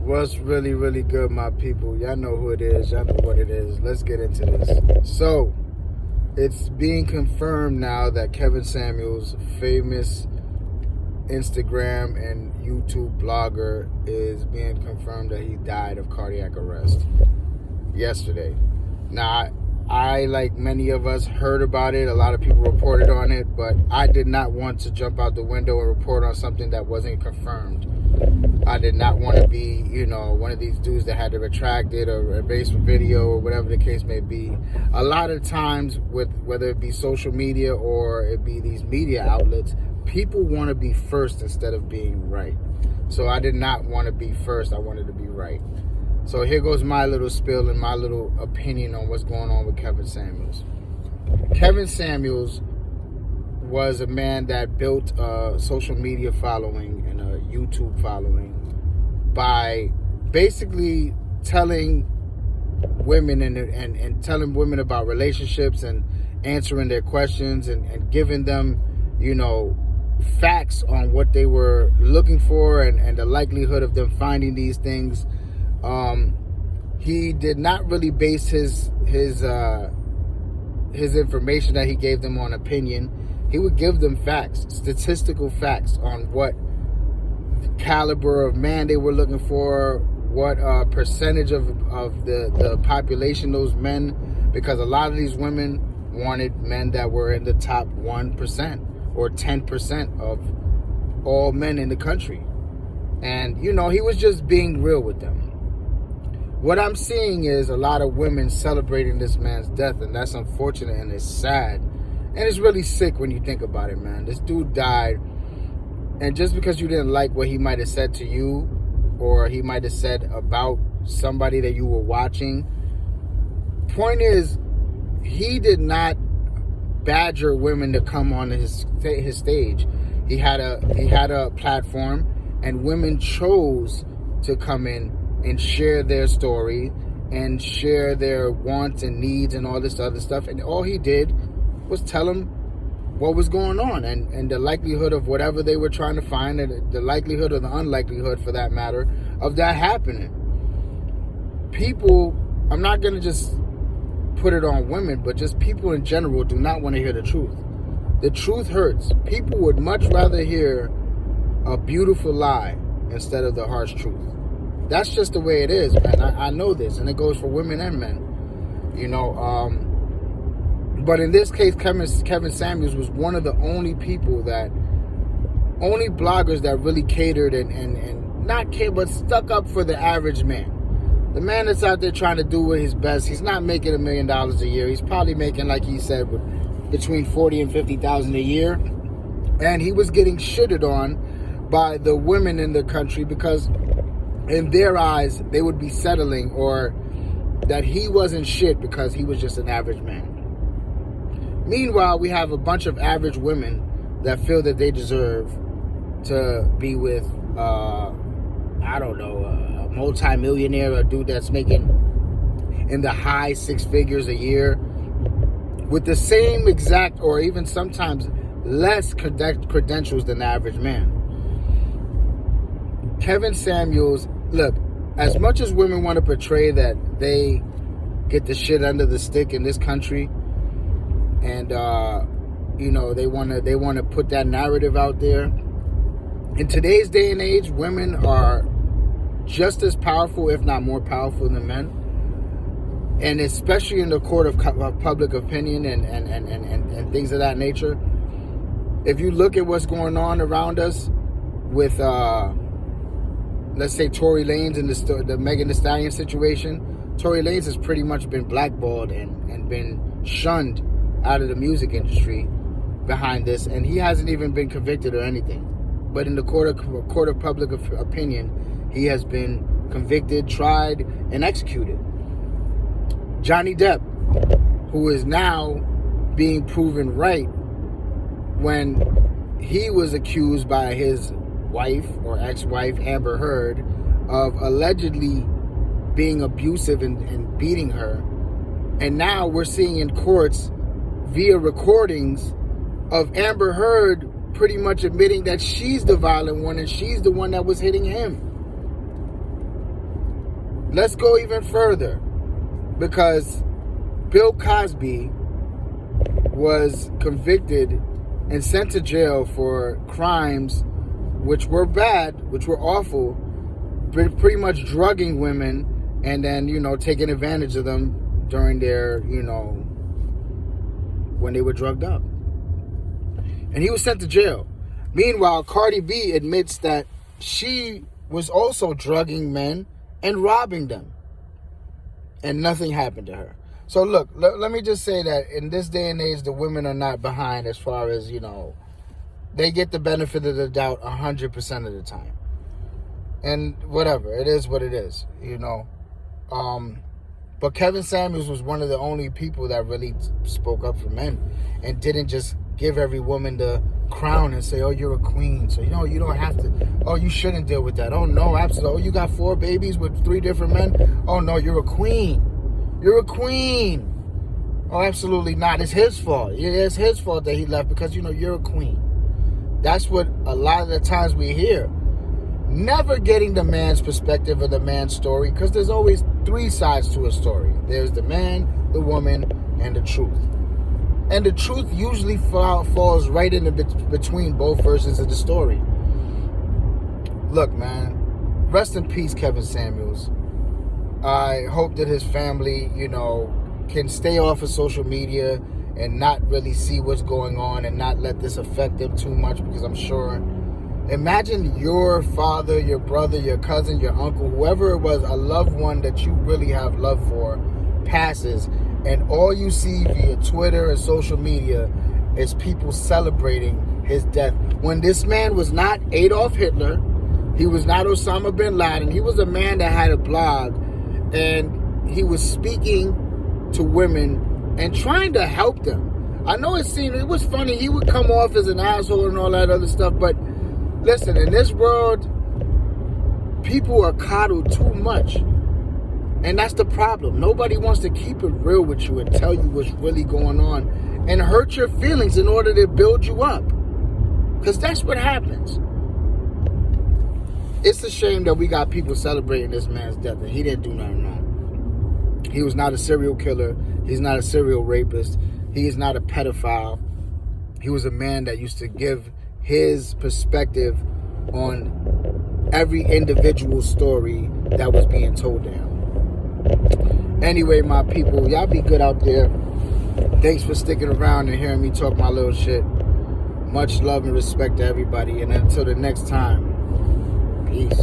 What's really, really good, my people? Y'all know who it is. Y'all know what it is. Let's get into this. So, it's being confirmed now that Kevin Samuels, famous Instagram and YouTube blogger, is being confirmed that he died of cardiac arrest yesterday. Now, I, like many of us, heard about it. A lot of people reported on it, but I did not want to jump out the window and report on something that wasn't confirmed. I did not want to be, one of these dudes that had to retract it or erase a video or whatever the case may be. A lot of times, with whether it be social media or it be these media outlets, people want to be first instead of being right. So I did not want to be first. I wanted to be right. So here goes my little spill and my little opinion on what's going on with Kevin Samuels. Kevin Samuels was a man that built a social media following and a YouTube following by basically telling women and telling women about relationships and answering their questions and giving them, facts on what they were looking for and the likelihood of them finding these things. He did not really base his information that he gave them on opinion. He would give them facts, statistical facts on what caliber of man they were looking for, what percentage of the population those men, because a lot of these women wanted men that were in the top 1% or 10% of all men in the country. And, he was just being real with them. What I'm seeing is a lot of women celebrating this man's death, and that's unfortunate and it's sad. And it's really sick when you think about it, man. This dude died, and just because you didn't like what he might have said to you or he might have said about somebody that you were watching, point is, he did not badger women to come on his stage. He had a platform, and women chose to come in and share their story and share their wants and needs and all this other stuff. And all he did was tell them what was going on and the likelihood of whatever they were trying to find, and the likelihood or the unlikelihood, for that matter, of that happening. People, I'm not going to just put it on women, but just people in general do not want to hear the truth. The truth hurts. People would much rather hear a beautiful lie instead of the harsh truth. That's just the way it is, man. I know this, and it goes for women and men. But in this case, Kevin Samuels was one of the only bloggers that really catered and not cared, but stuck up for the average man. The man that's out there trying to do his best. He's not making $1 million a year. He's probably making, like he said, between $40,000 and $50,000 a year. And he was getting shitted on by the women in the country because in their eyes, they would be settling, or that he wasn't shit because he was just an average man. Meanwhile, we have a bunch of average women that feel that they deserve to be with, a multi-millionaire, a dude that's making in the high six figures a year with the same exact or even sometimes less credentials than the average man. Kevin Samuels, look, as much as women want to portray that they get the shit under the stick in this country, and they want to put that narrative out there. In today's day and age, women are just as powerful, if not more powerful, than men, and especially in the court of public opinion and things of that nature. If you look at what's going on around us with let's say Tory Lanez and the Megan Thee Stallion situation, Tory Lanez has pretty much been blackballed and been shunned out of the music industry behind this, and he hasn't even been convicted or anything. But in the court of public opinion, he has been convicted, tried, and executed. Johnny Depp, who is now being proven right when he was accused by his wife or ex-wife, Amber Heard, of allegedly being abusive and beating her. And now we're seeing in courts via recordings of Amber Heard pretty much admitting that she's the violent one and she's the one that was hitting him. Let's go even further, because Bill Cosby was convicted and sent to jail for crimes which were bad, which were awful, pretty much drugging women and then, taking advantage of them during their, when they were drugged up. And he was sent to jail. Meanwhile, Cardi B admits that she was also drugging men and robbing them. And nothing happened to her. So look, let me just say that in this day and age, the women are not behind as far as, they get the benefit of the doubt 100% of the time. And whatever, it is what it is, But Kevin Samuels was one of the only people that really spoke up for men and didn't just give every woman the crown and say, oh, you're a queen, so, you don't have to, oh, you shouldn't deal with that. Oh, no, absolutely. Oh, you got 4 babies with 3 different men? Oh, no, you're a queen. You're a queen. Oh, absolutely not. It's his fault. It's his fault that he left because, you're a queen. That's what a lot of the times we hear. Never getting the man's perspective or the man's story, because there's always 3 sides to a story. There's the man, the woman, and the truth. And the truth usually falls right in between both versions of the story. Look, man, rest in peace, Kevin Samuels. I hope that his family, can stay off of social media and not really see what's going on and not let this affect them too much, because I'm sure, imagine your father, your brother, your cousin, your uncle, whoever it was, a loved one that you really have love for, passes, and all you see via Twitter and social media is people celebrating his death. When this man was not Adolf Hitler, he was not Osama bin Laden, he was a man that had a blog, and he was speaking to women and trying to help them. I know it was funny, he would come off as an asshole and all that other stuff, but listen, in this world, people are coddled too much. And that's the problem. Nobody wants to keep it real with you and tell you what's really going on and hurt your feelings in order to build you up. Because that's what happens. It's a shame that we got people celebrating this man's death and he didn't do nothing wrong. He was not a serial killer. He's not a serial rapist. He is not a pedophile. He was a man that used to give his perspective on every individual story that was being told to him. Anyway, my people, y'all be good out there. Thanks for sticking around and hearing me talk my little shit. Much love and respect to everybody. And until the next time, peace.